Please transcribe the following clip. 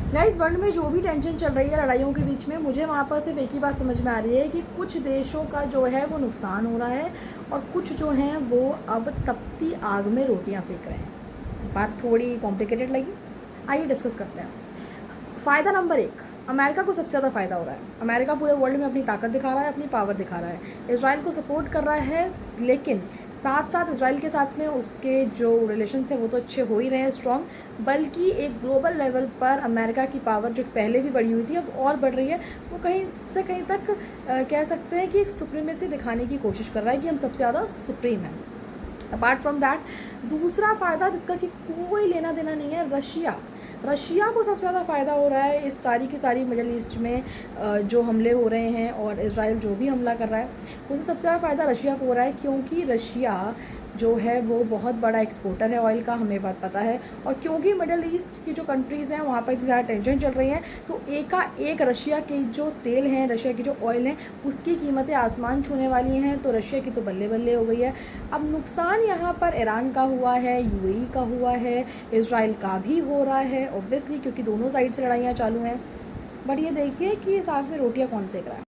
Guys, world में जो भी टेंशन चल रही है लड़ाइयों के बीच में, मुझे वहाँ पर सिर्फ एक ही बात समझ में आ रही है कि कुछ देशों का जो है वो नुकसान हो रहा है और कुछ जो हैं वो अब तपती आग में रोटियां सेक रहे हैं। बात थोड़ी कॉम्प्लिकेटेड लगी, आइए डिस्कस करते हैं। फ़ायदा नंबर एक, अमेरिका को सबसे ज़्यादा फ़ायदा हो रहा है। अमेरिका पूरे वर्ल्ड में अपनी ताकत दिखा रहा है, अपनी पावर दिखा रहा है, इजराइल को सपोर्ट कर रहा है, लेकिन साथ साथ इजराइल के साथ में उसके जो रिलेशंस हैं वो तो अच्छे हो ही रहे हैं, स्ट्रॉन्ग, बल्कि एक ग्लोबल लेवल पर अमेरिका की पावर जो पहले भी बढ़ी हुई थी अब और बढ़ रही है। वो कहीं से कहीं तक कह सकते हैं कि एक सुप्रीमेसी दिखाने की कोशिश कर रहा है कि हम सबसे ज़्यादा सुप्रीम हैं। अपार्ट फ्रॉम दैट दूसरा फ़ायदा जिसका कि कोई लेना देना नहीं है, रशिया को सबसे ज़्यादा फ़ायदा हो रहा है इस सारी की सारी मिडल ईस्ट में जो हमले हो रहे हैं और इजराइल जो भी हमला कर रहा है उसे सबसे ज़्यादा फ़ायदा रशिया को हो रहा है, क्योंकि रशिया जो है वो बहुत बड़ा एक्सपोर्टर है ऑयल का, हमें बात पता है। और क्योंकि मिडल ईस्ट की जो कंट्रीज़ हैं वहाँ पर इतनी ज़्यादा टेंशन चल रही हैं, तो एक रशिया के जो तेल हैं, रशिया की जो ऑयल हैं, उसकी कीमतें आसमान छूने वाली हैं। तो रशिया की तो बल्ले बल्ले हो गई है। अब नुकसान यहाँ पर ईरान का हुआ है, यूएई का हुआ है, इजराइल का भी हो रहा है ऑब्वियसली, क्योंकि दोनों साइड से लड़ाइयाँ चालू हैं। बट ये देखिए कि साथ में रोटियाँ कौन सेक रहा है।